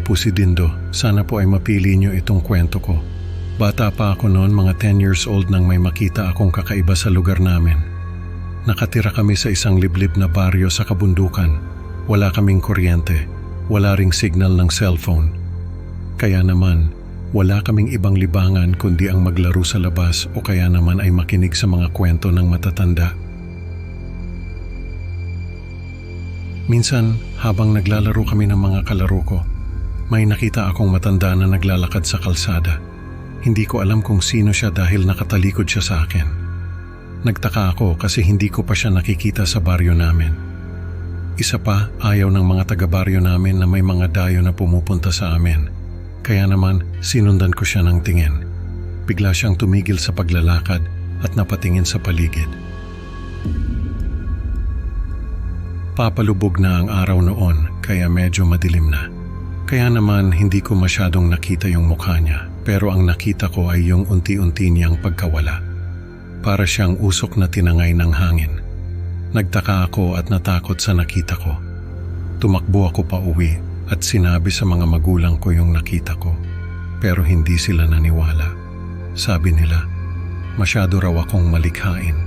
po si Dindo. Sana po ay mapili niyo itong kwento ko. Bata pa ako noon, mga 10 years old nang may makita akong kakaiba sa lugar namin. Nakatira kami sa isang liblib na baryo sa kabundukan. Wala kaming kuryente, wala ring signal ng cellphone. Kaya naman, wala kaming ibang libangan kundi ang maglaro sa labas o kaya naman ay makinig sa mga kwento ng matatanda. Minsan, habang naglalaro kami ng mga kalaro ko, may nakita akong matanda na naglalakad sa kalsada. Hindi ko alam kung sino siya dahil nakatalikod siya sa akin. Nagtaka ako kasi hindi ko pa siya nakikita sa baryo namin. Isa pa, ayaw ng mga taga-baryo namin na may mga dayo na pumupunta sa amin. Kaya naman, sinundan ko siya ng tingin. Bigla siyang tumigil sa paglalakad at napatingin sa paligid. Papalubog na ang araw noon kaya medyo madilim na. Kaya naman hindi ko masyadong nakita yung mukha niya, pero ang nakita ko ay yung unti-unti niyang pagkawala. Para siyang usok na tinangay ng hangin. Nagtaka ako at natakot sa nakita ko. Tumakbo ako pa uwi at sinabi sa mga magulang ko yung nakita ko, pero hindi sila naniwala. Sabi nila, masyado raw akong malikhain.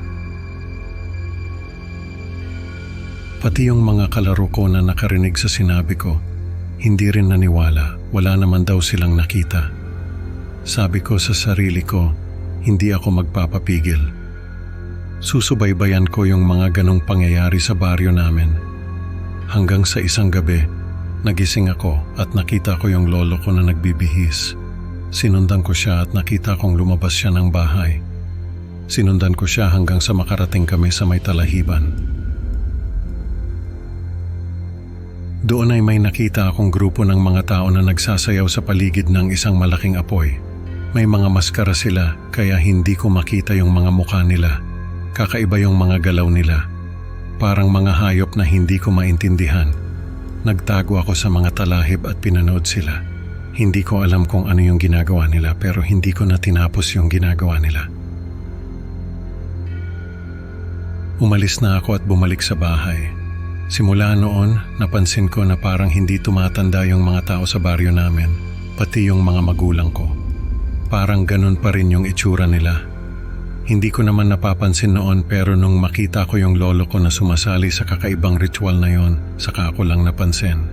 Pati yung mga kalaro ko na nakarinig sa sinabi ko, hindi rin naniwala, wala naman daw silang nakita. Sabi ko sa sarili ko, hindi ako magpapapigil. Susubaybayan ko yung mga ganong pangyayari sa baryo namin. Hanggang sa isang gabi, nagising ako at nakita ko yung lolo ko na nagbibihis. Sinundan ko siya at nakita kong lumabas siya ng bahay. Sinundan ko siya hanggang sa makarating kami sa may talahiban. Doon ay may nakita akong grupo ng mga tao na nagsasayaw sa paligid ng isang malaking apoy. May mga maskara sila kaya hindi ko makita yung mga mukha nila. Kakaiba yung mga galaw nila. Parang mga hayop na hindi ko maintindihan. Nagtago ako sa mga talahib at pinanood sila. Hindi ko alam kung ano yung ginagawa nila pero hindi ko na tinapos yung ginagawa nila. Umalis na ako at bumalik sa bahay. Simula noon, napansin ko na parang hindi tumatanda yung mga tao sa baryo namin, pati yung mga magulang ko. Parang ganun pa rin yung itsura nila. Hindi ko naman napapansin noon pero nung makita ko yung lolo ko na sumasali sa kakaibang ritual na yon, saka ako lang napansin.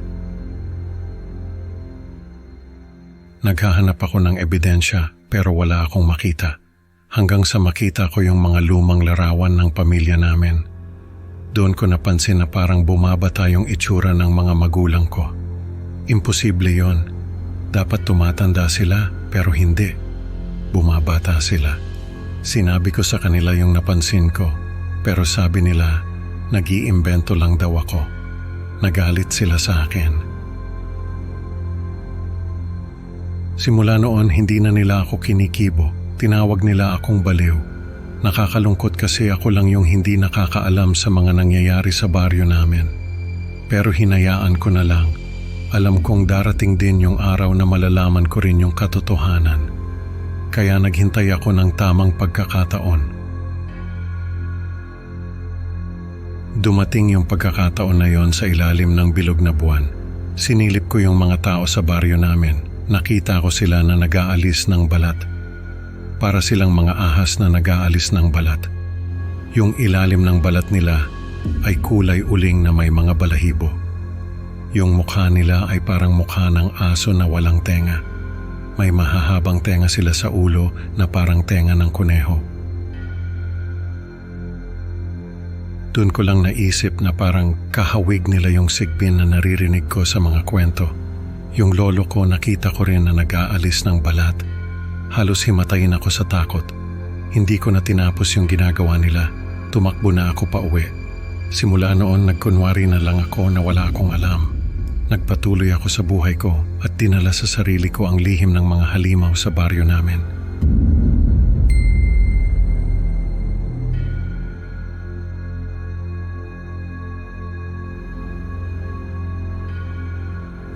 Naghahanap ako ng ebidensya pero wala akong makita. Hanggang sa makita ko yung mga lumang larawan ng pamilya namin. Doon ko napansin na parang bumabata yung itsura ng mga magulang ko. Imposible yon. Dapat tumatanda sila pero hindi. Bumabata sila. Sinabi ko sa kanila yung napansin ko pero sabi nila nag-iimbento lang daw ako. Nagalit sila sa akin. Simula noon hindi na nila ako kinikibo. Tinawag nila akong baliw. Nakakalungkot kasi ako lang yung hindi nakakaalam sa mga nangyayari sa baryo namin. Pero hinayaan ko na lang. Alam kong darating din yung araw na malalaman ko rin yung katotohanan. Kaya naghintay ako ng tamang pagkakataon. Dumating yung pagkakataon na yon sa ilalim ng bilog na buwan. Sinilip ko yung mga tao sa baryo namin. Nakita ko sila na nag-aalis ng balat. Para silang mga ahas na nag-aalis ng balat. Yung ilalim ng balat nila ay kulay uling na may mga balahibo. Yung mukha nila ay parang mukha ng aso na walang tenga. May mahahabang tenga sila sa ulo na parang tenga ng kuneho. Doon ko lang naisip na parang kahawig nila yung sigbin na naririnig ko sa mga kwento. Yung lolo ko nakita ko rin na nag-aalis ng balat. Halos himatayin ako sa takot. Hindi ko na tinapos yung ginagawa nila. Tumakbo na ako pa uwi. Simula noon nagkunwari na lang ako na wala akong alam. Nagpatuloy ako sa buhay ko at dinala sa sarili ko ang lihim ng mga halimaw sa baryo namin.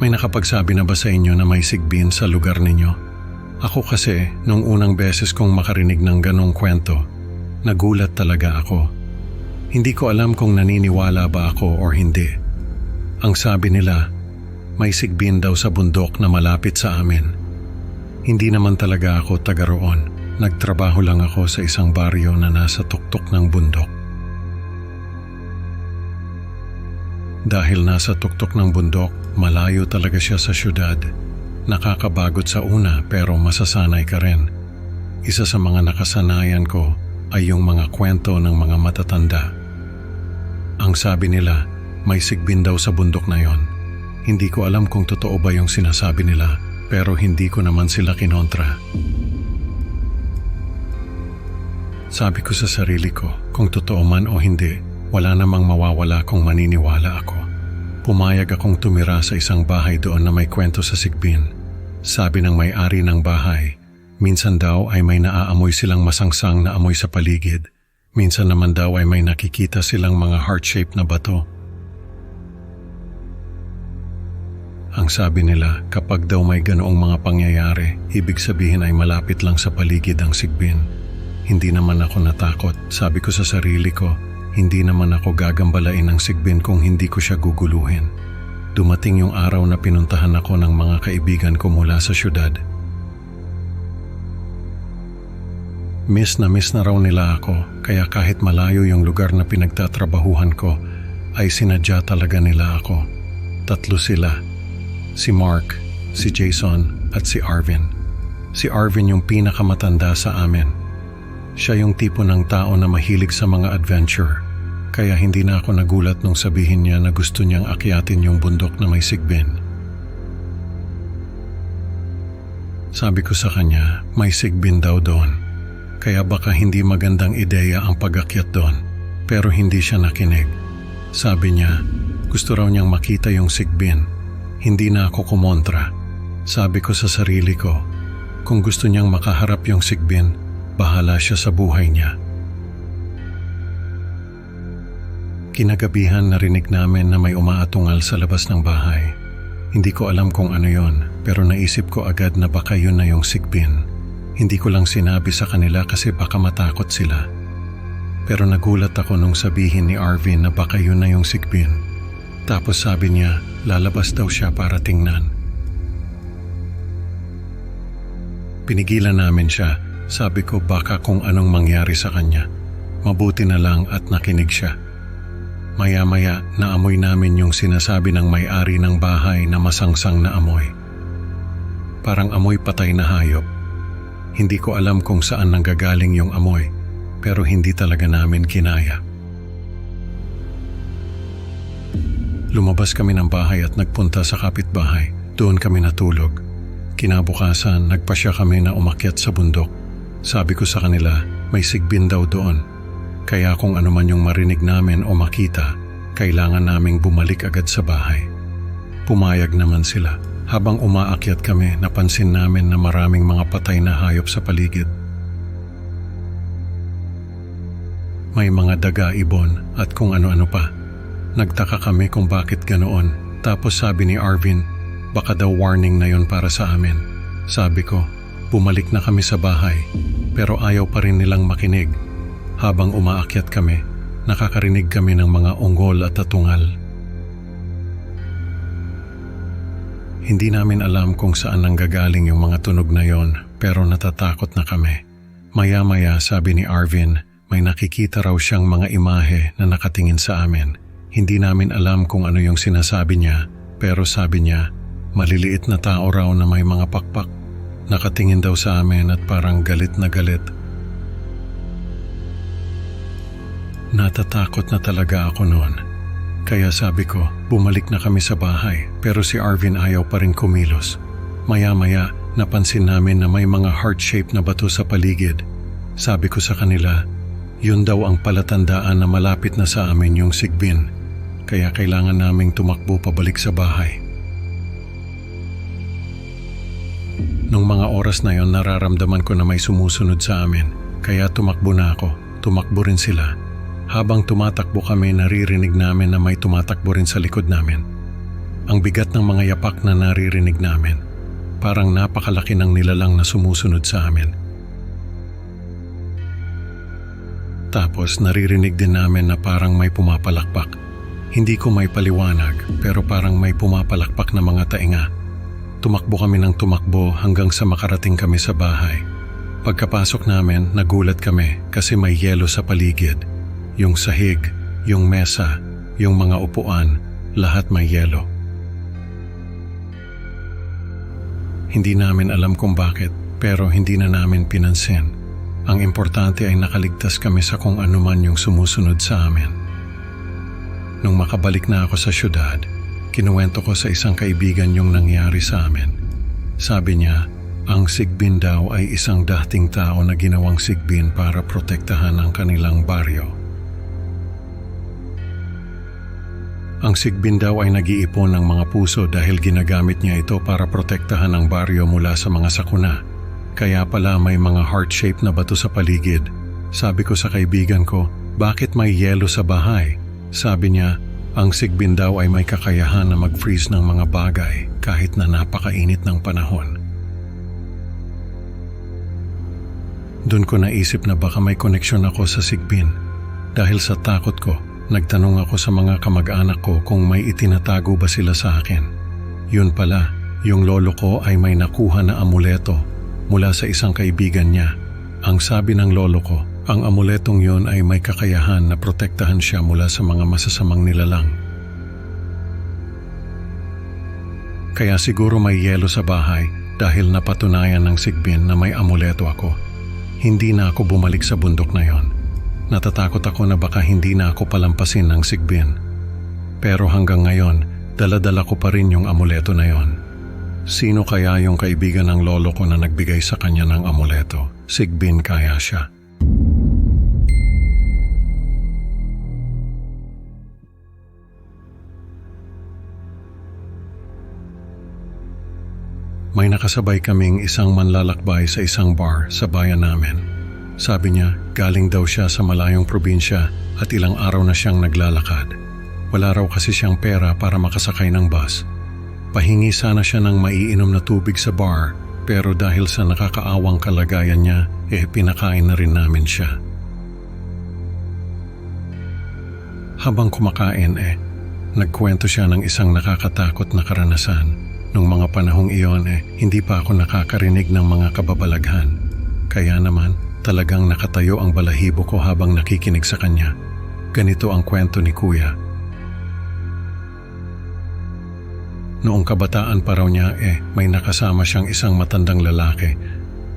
May nakapagsabi na ba sa inyo na may sigbin sa lugar ninyo? Ako kasi, nung unang beses kong makarinig ng ganong kwento, nagulat talaga ako. Hindi ko alam kung naniniwala ba ako or hindi. Ang sabi nila, may sigbin daw sa bundok na malapit sa amin. Hindi naman talaga ako taga roon. Nagtrabaho lang ako sa isang baryo na nasa tuktok ng bundok. Dahil nasa tuktok ng bundok, malayo talaga siya sa syudad. Nakakabagot sa una pero masasanay ka rin. Isa sa mga nakasanayan ko ay yung mga kwento ng mga matatanda. Ang sabi nila, may sigbin daw sa bundok na yon. Hindi ko alam kung totoo ba yung sinasabi nila, pero hindi ko naman sila kinontra. Sabi ko sa sarili ko, kung totoo man o hindi, wala namang mawawala kung maniniwala ako. Pumayag akong tumira sa isang bahay doon na may kwento sa sigbin. Sabi ng may-ari ng bahay, minsan daw ay may naaamoy silang masangsang na amoy sa paligid. Minsan naman daw ay may nakikita silang mga heart-shaped na bato. Ang sabi nila, kapag daw may ganoong mga pangyayari, ibig sabihin ay malapit lang sa paligid ang sigbin. Hindi naman ako natakot. Sabi ko sa sarili ko, hindi naman ako gagambalain ng sigbin kung hindi ko siya guguluhin. Dumating yung araw na pinuntahan ako ng mga kaibigan ko mula sa syudad. Miss na raw nila ako, kaya kahit malayo yung lugar na pinagtatrabahuhan ko, ay sinadya talaga nila ako. 3 sila. Si Mark, si Jason, at si Arvin. Si Arvin yung pinakamatanda sa amin. Siya yung tipo ng tao na mahilig sa mga adventure, kaya hindi na ako nagulat nung sabihin niya na gusto niyang akyatin yung bundok na may sigbin. Sabi ko sa kanya, may sigbin daw doon, kaya baka hindi magandang ideya ang pag-akyat doon, pero hindi siya nakinig. Sabi niya, gusto raw niyang makita yung sigbin. Hindi na ako kumontra. Sabi ko sa sarili ko, kung gusto niyang makaharap yung sigbin, bahala siya sa buhay niya. Kinagabihan narinig namin na may umaatungal sa labas ng bahay. Hindi ko alam kung ano yon, pero naisip ko agad na baka yun na yung sigbin. Hindi ko lang sinabi sa kanila kasi baka matakot sila. Pero nagulat ako nung sabihin ni Arvin na baka yun na yung sigbin. Tapos sabi niya, lalabas daw siya para tingnan. Pinigilan namin siya. Sabi ko baka kung anong mangyari sa kanya. Mabuti na lang at nakinig siya. Maya-maya naamoy namin yung sinasabi ng may-ari ng bahay na masangsang na amoy. Parang amoy patay na hayop. Hindi ko alam kung saan nanggagaling yung amoy, pero hindi talaga namin kinaya. Lumabas kami ng bahay at nagpunta sa kapitbahay. Doon kami natulog. Kinabukasan, nagpasya kami na umakyat sa bundok. Sabi ko sa kanila, may sigbin daw doon. Kaya kung ano man yung marinig namin o makita, kailangan naming bumalik agad sa bahay. Pumayag naman sila. Habang umaakyat kami, napansin namin na maraming mga patay na hayop sa paligid. May mga daga, ibon at kung ano-ano pa. Nagtaka kami kung bakit ganoon. Tapos sabi ni Arvin, baka daw warning na yon para sa amin. Sabi ko, bumalik na kami sa bahay, pero ayaw pa rin nilang makinig. Habang umaakyat kami, nakakarinig kami ng mga ungol at tatungal. Hindi namin alam kung saan nanggagaling yung mga tunog na yon, pero natatakot na kami. Maya-maya sabi ni Arvin, may nakikita raw siyang mga imahe na nakatingin sa amin. Hindi namin alam kung ano yung sinasabi niya, pero sabi niya, maliliit na tao raw na may mga pakpak. Nakatingin daw sa amin at parang galit na galit. Natatakot na talaga ako noon. Kaya sabi ko, bumalik na kami sa bahay, pero si Arvin ayaw pa rin kumilos. Maya-maya, napansin namin na may mga heart-shaped na bato sa paligid. Sabi ko sa kanila, yun daw ang palatandaan na malapit na sa amin yung sigbin. Kaya kailangan naming tumakbo pabalik sa bahay. Nung mga oras na yon, nararamdaman ko na may sumusunod sa amin. Kaya tumakbo na ako. Tumakbo rin sila. Habang tumatakbo kami, naririnig namin na may tumatakbo rin sa likod namin. Ang bigat ng mga yapak na naririnig namin. Parang napakalaki ng nilalang na sumusunod sa amin. Tapos naririnig din namin na parang may pumapalakpak. Hindi ko may paliwanag pero parang may pumapalakpak na mga tainga. Tumakbo kami ng tumakbo hanggang sa makarating kami sa bahay. Pagkapasok namin, nagulat kami kasi may yelo sa paligid. Yung sahig, yung mesa, yung mga upuan, lahat may yelo. Hindi namin alam kung bakit pero hindi na namin pinansin. Ang importante ay nakaligtas kami sa kung ano man yung sumusunod sa amin. Nung makabalik na ako sa syudad, kinuwento ko sa isang kaibigan yung nangyari sa amin. Sabi niya, ang sigbin daw ay isang dating tao na ginawang sigbin para protektahan ang kanilang baryo. Ang sigbin daw ay nag-iipon ng mga puso dahil ginagamit niya ito para protektahan ang baryo mula sa mga sakuna. Kaya pala may mga heart-shaped na bato sa paligid. Sabi ko sa kaibigan ko, bakit may yelo sa bahay? Sabi niya, ang sigbin daw ay may kakayahan na mag-freeze ng mga bagay kahit na napakainit ng panahon. Doon ko naisip na baka may koneksyon ako sa sigbin. Dahil sa takot ko, nagtanong ako sa mga kamag-anak ko kung may itinatago ba sila sa akin. Yun pala, yung lolo ko ay may nakuha na amuleto mula sa isang kaibigan niya. Ang sabi ng lolo ko, ang amuletong yun ay may kakayahan na protektahan siya mula sa mga masasamang nilalang. Kaya siguro may yelo sa bahay dahil napatunayan ng sigbin na may amuleto ako. Hindi na ako bumalik sa bundok na yon. Natatakot ako na baka hindi na ako palampasin ng sigbin. Pero hanggang ngayon, dala-dala ko pa rin yung amuleto na yon. Sino kaya yung kaibigan ng lolo ko na nagbigay sa kanya ng amuleto? Sigbin kaya siya. May nakasabay kaming isang manlalakbay sa isang bar sa bayan namin. Sabi niya, galing daw siya sa malayong probinsya at ilang araw na siyang naglalakad. Wala raw kasi siyang pera para makasakay ng bus. Pahingi sana siya ng maiinom na tubig sa bar pero dahil sa nakakaawang kalagayan niya, pinakain na rin namin siya. Habang kumakain nagkwento siya ng isang nakakatakot na karanasan. Nung mga panahong iyon hindi pa ako nakakarinig ng mga kababalaghan. Kaya naman, talagang nakatayo ang balahibo ko habang nakikinig sa kanya. Ganito ang kwento ni Kuya. Noong kabataan pa raw niya may nakasama siyang isang matandang lalaki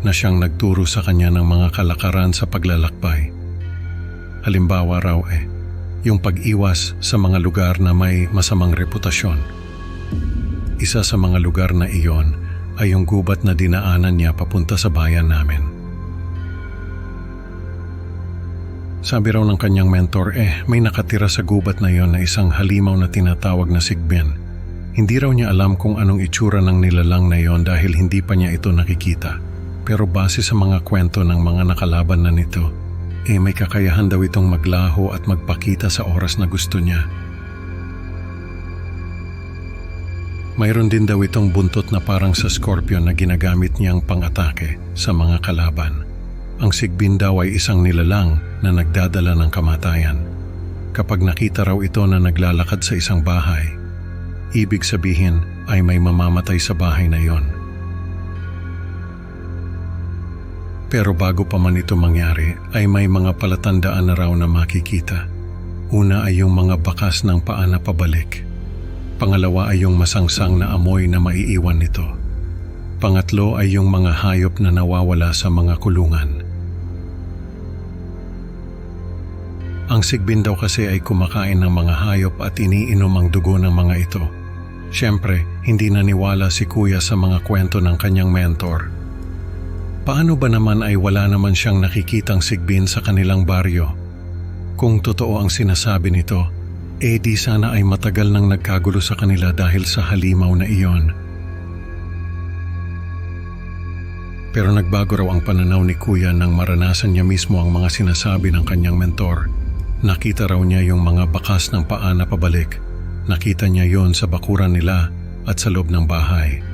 na siyang nagturo sa kanya ng mga kalakaran sa paglalakbay. Halimbawa raw yung pag-iwas sa mga lugar na may masamang reputasyon. Isa sa mga lugar na iyon ay yung gubat na dinaanan niya papunta sa bayan namin. Sabi raw ng kanyang mentor, may nakatira sa gubat na iyon na isang halimaw na tinatawag na sigbin. Hindi raw niya alam kung anong itsura ng nilalang na iyon dahil hindi pa niya ito nakikita. Pero base sa mga kwento ng mga nakalaban na nito, may kakayahan daw itong maglaho at magpakita sa oras na gusto niya. Mayroon din daw itong buntot na parang sa scorpion na ginagamit niyang pang-atake sa mga kalaban. Ang sigbin daw ay isang nilalang na nagdadala ng kamatayan. Kapag nakita raw ito na naglalakad sa isang bahay, ibig sabihin ay may mamamatay sa bahay na yon. Pero bago pa man ito mangyari ay may mga palatandaan na raw na makikita. Una ay yung mga bakas ng paa na pabalik. Pangalawa ay yung masangsang na amoy na maiiwan nito. Pangatlo ay yung mga hayop na nawawala sa mga kulungan. Ang sigbin daw kasi ay kumakain ng mga hayop at iniinom ang dugo ng mga ito. Siyempre, hindi naniwala si Kuya sa mga kwento ng kanyang mentor. Paano ba naman ay wala naman siyang nakikitang sigbin sa kanilang baryo? Kung totoo ang sinasabi nito, di sana ay matagal nang nagkagulo sa kanila dahil sa halimaw na iyon. Pero nagbago raw ang pananaw ni Kuya nang maranasan niya mismo ang mga sinasabi ng kanyang mentor. Nakita raw niya yung mga bakas ng paa na pabalik. Nakita niya yon sa bakuran nila at sa loob ng bahay.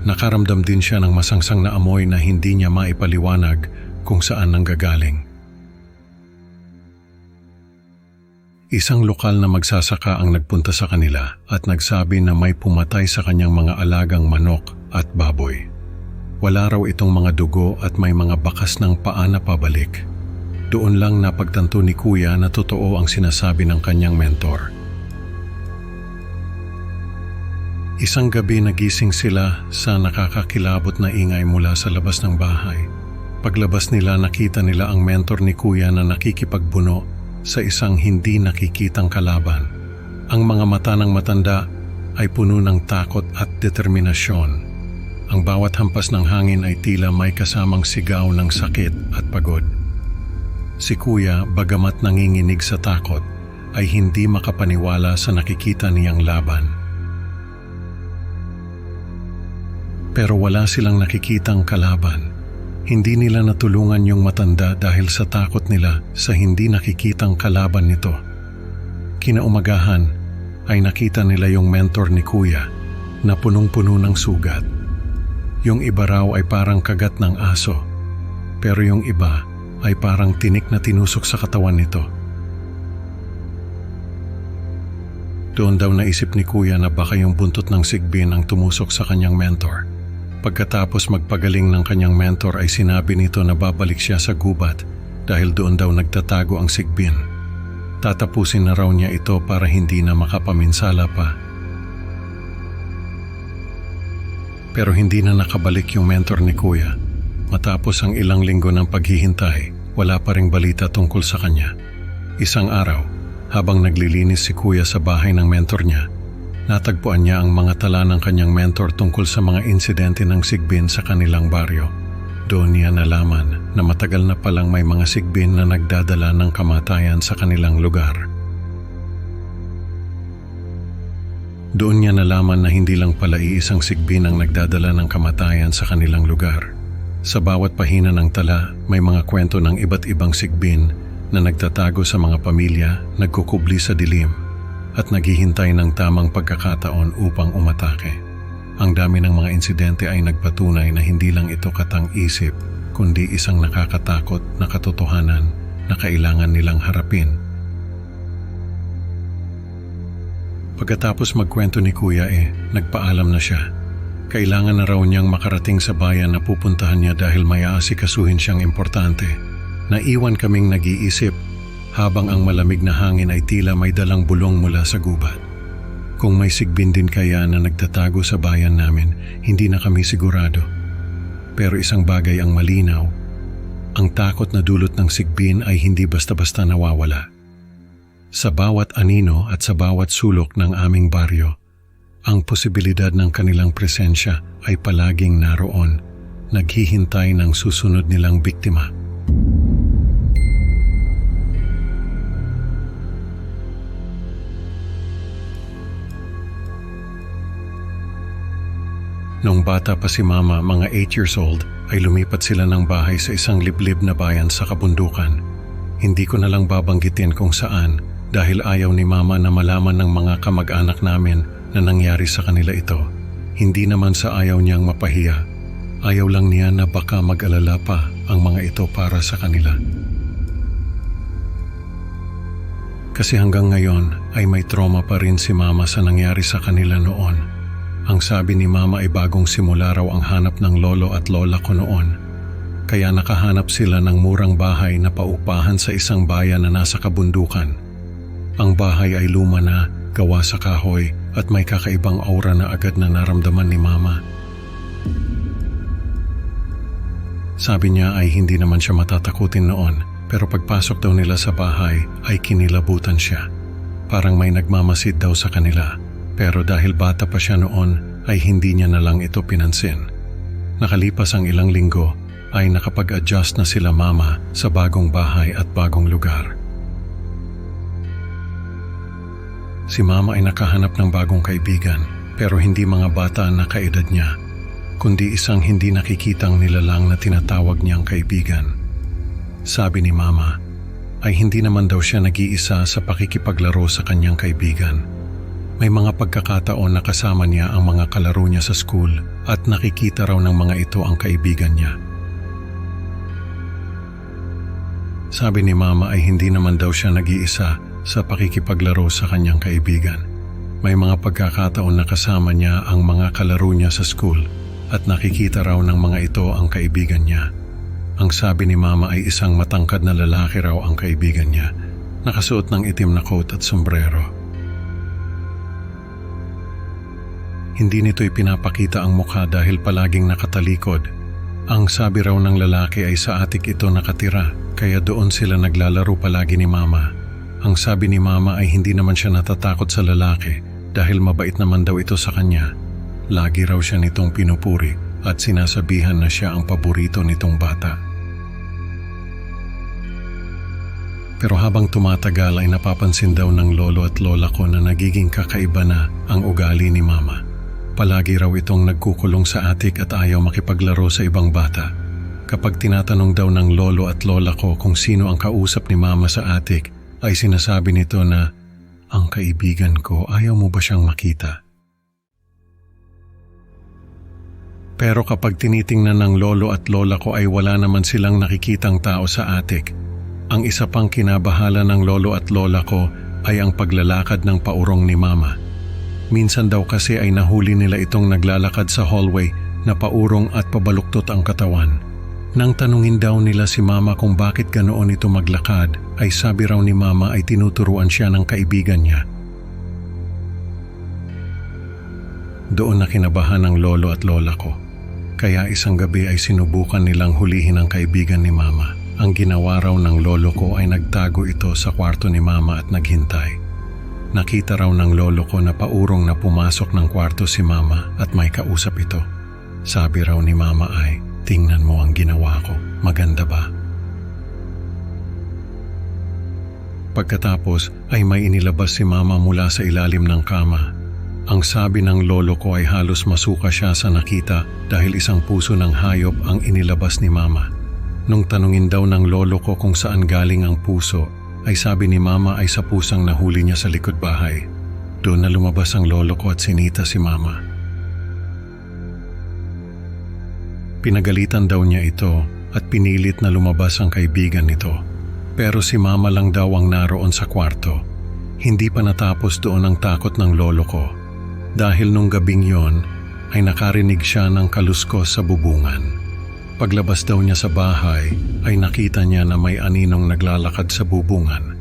Nakaramdam din siya ng masangsang na amoy na hindi niya maipaliwanag kung saan nanggagaling. Isang lokal na magsasaka ang nagpunta sa kanila at nagsabi na may pumatay sa kanyang mga alagang manok at baboy. Wala raw itong mga dugo at may mga bakas ng paa na pabalik. Doon lang napagtanto ni Kuya na totoo ang sinasabi ng kanyang mentor. Isang gabi nagising sila sa nakakakilabot na ingay mula sa labas ng bahay. Paglabas nila nakita nila ang mentor ni Kuya na nakikipagbuno sa isang hindi nakikitang kalaban. Ang mga mata ng matanda ay puno ng takot at determinasyon. Ang bawat hampas ng hangin ay tila may kasamang sigaw ng sakit at pagod. Si Kuya, bagamat nanginginig sa takot, ay hindi makapaniwala sa nakikita niyang laban. Pero wala silang nakikitang kalaban. Hindi nila natulungan yung matanda dahil sa takot nila sa hindi nakikitang kalaban nito. Kinaumagahan ay nakita nila yung mentor ni Kuya na punong-puno ng sugat. Yung iba raw ay parang kagat ng aso, pero yung iba ay parang tinik na tinusok sa katawan nito. Doon daw naisip ni Kuya na baka yung buntot ng sigbin ang tumusok sa kanyang mentor. Pagkatapos magpagaling ng kanyang mentor ay sinabi nito na babalik siya sa gubat dahil doon daw nagtatago ang sigbin. Tatapusin na raw niya ito para hindi na makapaminsala pa. Pero hindi na nakabalik yung mentor ni Kuya. Matapos ang ilang linggo ng paghihintay, wala pa ring balita tungkol sa kanya. Isang araw, habang naglilinis si Kuya sa bahay ng mentor niya, natagpuan niya ang mga tala ng kanyang mentor tungkol sa mga insidente ng sigbin sa kanilang baryo. Doon niya nalaman na matagal na palang may mga sigbin na nagdadala ng kamatayan sa kanilang lugar. Doon niya nalaman na hindi lang pala iisang sigbin ang nagdadala ng kamatayan sa kanilang lugar. Sa bawat pahina ng tala, may mga kwento ng iba't ibang sigbin na nagtatago sa mga pamilya, nagkukubli sa dilim, at naghihintay ng tamang pagkakataon upang umatake. Ang dami ng mga insidente ay nagpatunay na hindi lang ito katang-isip, kundi isang nakakatakot na katotohanan na kailangan nilang harapin. Pagkatapos magkwento ni Kuya nagpaalam na siya. Kailangan na raw niyang makarating sa bayan na pupuntahan niya dahil may aasikasuhin siyang importante. Naiwan kaming nag-iisip habang ang malamig na hangin ay tila may dalang bulong mula sa gubat. Kung may sigbin din kaya na nagtatago sa bayan namin, hindi na kami sigurado. Pero isang bagay ang malinaw, ang takot na dulot ng sigbin ay hindi basta-basta nawawala. Sa bawat anino at sa bawat sulok ng aming baryo, ang posibilidad ng kanilang presensya ay palaging naroon, naghihintay ng susunod nilang biktima. Noong bata pa si Mama, mga 8 years old, ay lumipat sila ng bahay sa isang liblib na bayan sa kabundukan. Hindi ko na lang babanggitin kung saan dahil ayaw ni Mama na malaman ng mga kamag-anak namin na nangyari sa kanila ito. Hindi naman sa ayaw niyang mapahiya. Ayaw lang niya na baka mag-alala pa ang mga ito para sa kanila. Kasi hanggang ngayon ay may trauma pa rin si Mama sa nangyari sa kanila noon. Ang sabi ni Mama ay bagong simula raw ang hanap ng lolo at lola ko noon. Kaya nakahanap sila ng murang bahay na paupahan sa isang bayan na nasa kabundukan. Ang bahay ay luma na, gawa sa kahoy at may kakaibang aura na agad na naramdaman ni Mama. Sabi niya ay hindi naman siya matatakutin noon, pero pagpasok daw nila sa bahay ay kinilabutan siya. Parang may nagmamasid daw sa kanila, pero dahil bata pa siya noon ay hindi niya na lang ito pinansin. Nakalipas ang ilang linggo ay nakapag-adjust na sila Mama sa bagong bahay at bagong lugar. Si Mama ay nakahanap ng bagong kaibigan, pero hindi mga bata na kaedad niya, kundi isang hindi nakikitang nilalang na tinatawag niyang kaibigan. Sabi ni Mama, ay hindi naman daw siya nag-iisa sa pakikipaglaro sa kanyang kaibigan. May mga pagkakataon na kasama niya ang mga kalaro niya sa school at nakikita raw ng mga ito ang kaibigan niya. Sabi ni Mama ay hindi naman daw siya nag-iisa sa pakikipaglaro sa kanyang kaibigan. May mga pagkakataon na kasama niya ang mga kalaro niya sa school at nakikita raw ng mga ito ang kaibigan niya. Ang sabi ni Mama ay isang matangkad na lalaki raw ang kaibigan niya, nakasuot ng itim na coat at sombrero. Hindi nito ipinapakita ang mukha dahil palaging nakatalikod. Ang sabi raw ng lalaki ay sa atik ito nakatira, kaya doon sila naglalaro palagi ni Mama. Ang sabi ni Mama ay hindi naman siya natatakot sa lalaki dahil mabait naman daw ito sa kanya. Lagi raw siya nitong pinupuri at sinasabihan na siya ang paborito nitong bata. Pero habang tumatagal ay napapansin daw ng lolo at lola ko na nagiging kakaiba na ang ugali ni Mama. Palagi raw itong nagkukulong sa atik at ayaw makipaglaro sa ibang bata. Kapag tinatanong daw ng lolo at lola ko kung sino ang kausap ni Mama sa atik, ay sinasabi nito na, "Ang kaibigan ko, ayaw mo ba siyang makita?" Pero kapag tinitingnan ng lolo at lola ko ay wala naman silang nakikitang tao sa atik. Ang isa pang kinabahala ng lolo at lola ko ay ang paglalakad ng paurong ni Mama. Minsan daw kasi ay nahuli nila itong naglalakad sa hallway na paurong at pabaluktot ang katawan. Nang tanungin daw nila si Mama kung bakit ganoon ito maglakad, ay sabi raw ni Mama ay tinuturuan siya ng kaibigan niya. Doon na kinabahan ng lolo at lola ko. Kaya isang gabi ay sinubukan nilang hulihin ang kaibigan ni Mama. Ang ginawa raw ng lolo ko ay nagtago ito sa kwarto ni Mama at naghintay. Nakita raw ng lolo ko na paurong na pumasok ng kwarto si Mama at may kausap ito. Sabi raw ni Mama ay, "Tingnan mo ang ginawa ko, maganda ba?" Pagkatapos ay may inilabas si Mama mula sa ilalim ng kama. Ang sabi ng lolo ko ay halos masuka siya sa nakita dahil isang puso ng hayop ang inilabas ni Mama. Nung tanungin daw ng lolo ko kung saan galing ang puso, ay sabi ni Mama ay sa pusang nahuli niya sa likod bahay. Doon na lumabas ang lolo ko at sinita si Mama. Pinagalitan daw niya ito at pinilit na lumabas ang kaibigan nito. Pero si Mama lang daw ang naroon sa kwarto. Hindi pa natapos doon ang takot ng lolo ko. Dahil nung gabing yon ay nakarinig siya ng kaluskos sa bubungan. Paglabas daw niya sa bahay ay nakita niya na may aninong naglalakad sa bubungan.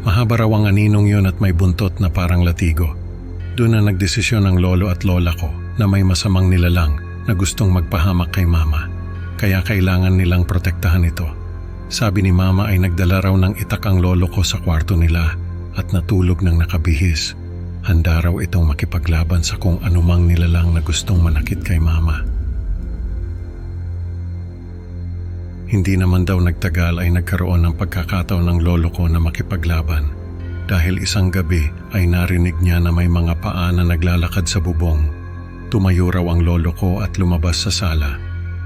Mahaba raw ang aninong yon at may buntot na parang latigo. Doon na nagdesisyon ng lolo at lola ko na may masamang nilalang na gustong magpahamak kay Mama. Kaya kailangan nilang protektahan ito. Sabi ni Mama ay nagdala raw ng itak ang lolo ko sa kwarto nila at natulog ng nakabihis. Handa raw itong makipaglaban sa kung anumang nilalang na gustong manakit kay Mama. Hindi naman daw nagtagal ay nagkaroon ng pagkakataon ng lolo ko na makipaglaban. Dahil isang gabi ay narinig niya na may mga paa na naglalakad sa bubong. Tumayo raw ang lolo ko at lumabas sa sala.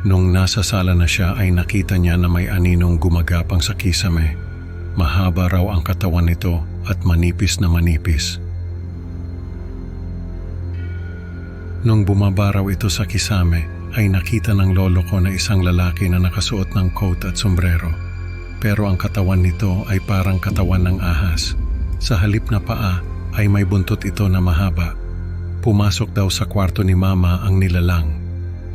Nung nasa sala na siya ay nakita niya na may aninong gumagapang sa kisame. Mahaba raw ang katawan nito at manipis na manipis. Nung bumaba raw ito sa kisame, ay nakita ng lolo ko na isang lalaki na nakasuot ng coat at sombrero. Pero ang katawan nito ay parang katawan ng ahas. Sa halip na paa ay may buntot ito na mahaba. Pumasok daw sa kwarto ni Mama ang nilalang.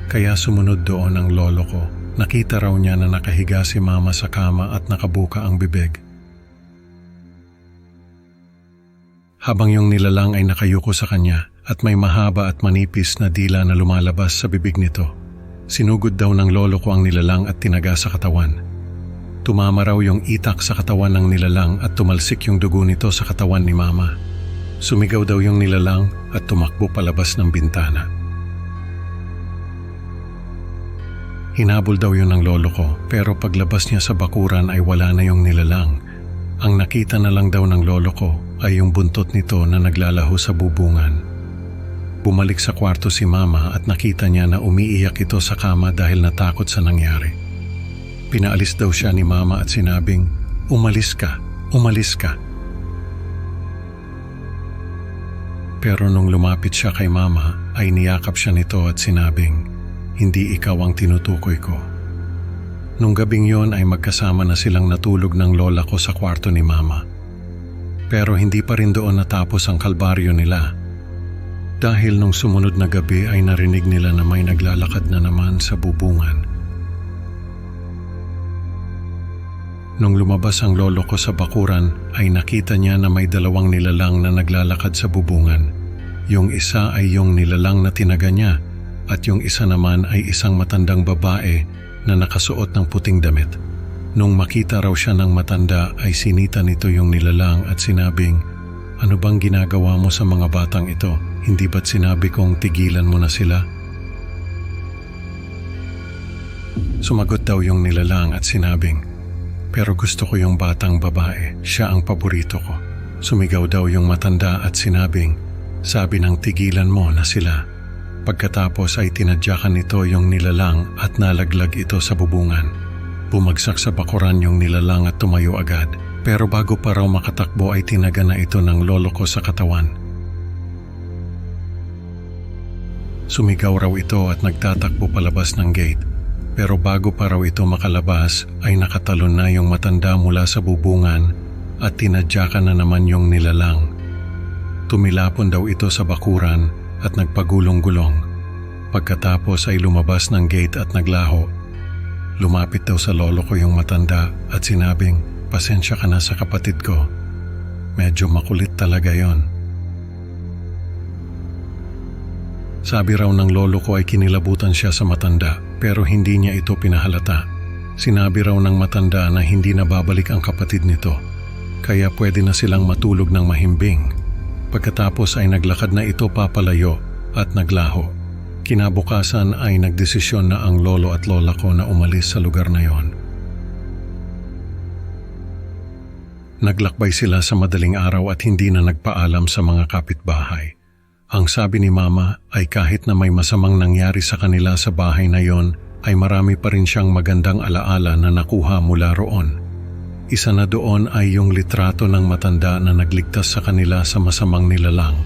Kaya sumunod doon ang lolo ko. Nakita raw niya na nakahiga si Mama sa kama at nakabuka ang bibig. Habang yung nilalang ay nakayuko sa kanya at may mahaba at manipis na dila na lumalabas sa bibig nito. Sinugod daw ng lolo ko ang nilalang at tinaga sa katawan. Tumama raw yung itak sa katawan ng nilalang at tumalsik yung dugo nito sa katawan ni Mama. Sumigaw daw yung nilalang at tumakbo palabas ng bintana. Hinabol daw yun ng lolo ko pero paglabas niya sa bakuran ay wala na yung nilalang. Ang nakita na lang daw ng lolo ko ay yung buntot nito na naglalaho sa bubungan. Bumalik sa kwarto si Mama at nakita niya na umiiyak ito sa kama dahil natakot sa nangyari. Pinaalis daw siya ni Mama at sinabing, "Umalis ka, umalis ka." Pero nung lumapit siya kay Mama ay niyakap siya nito at sinabing, "Hindi ikaw ang tinutukoy ko." Nung gabing yon ay magkasama na silang natulog ng lola ko sa kwarto ni mama. Pero hindi pa rin doon natapos ang kalbaryo nila. Dahil nung sumunod na gabi ay narinig nila na may naglalakad na naman sa bubungan. Nung lumabas ang lolo ko sa bakuran ay nakita niya na may dalawang nilalang na naglalakad sa bubungan. Yung isa ay yung nilalang na tinaga niya at yung isa naman ay isang matandang babae na nakasuot ng puting damit. Nung makita raw siya ng matanda ay sinita nito yung nilalang at sinabing, "Ano bang ginagawa mo sa mga batang ito? Hindi ba't sinabi kong tigilan mo na sila?" Sumagot daw yung nilalang at sinabing, "Pero gusto ko yung batang babae, siya ang paborito ko." Sumigaw daw yung matanda at sinabing, "Sabi ng tigilan mo na sila." Pagkatapos ay tinadyakan nito yung nilalang at nalaglag ito sa bubungan. Bumagsak sa bakuran yung nilalang at tumayo agad. Pero bago pa raw makatakbo ay tinaga na ito ng lolo ko sa katawan. Sumigaw raw ito at nagtatakbo palabas ng gate. Pero bago pa raw ito makalabas ay nakatalon na yung matanda mula sa bubungan at tinadyakan na naman yung nilalang. Tumilapon daw ito sa bakuran at nagpagulong-gulong. Pagkatapos ay lumabas ng gate at naglaho. Lumapit daw sa lolo ko yung matanda at sinabing, "Pasensya ka na sa kapatid ko. Medyo makulit talaga yon." Sabi raw ng lolo ko ay kinilabutan siya sa matanda pero hindi niya ito pinahalata. Sinabi raw ng matanda na hindi na babalik ang kapatid nito kaya pwede na silang matulog ng mahimbing. Pagkatapos ay naglakad na ito papalayo at naglaho. Kinabukasan ay nagdesisyon na ang lolo at lola ko na umalis sa lugar na yon. Naglakbay sila sa madaling araw at hindi na nagpaalam sa mga kapitbahay. Ang sabi ni mama ay kahit na may masamang nangyari sa kanila sa bahay na yon, ay marami pa rin siyang magandang alaala na nakuha mula roon. Isa na doon ay yung litrato ng matanda na nagligtas sa kanila sa masamang nilalang.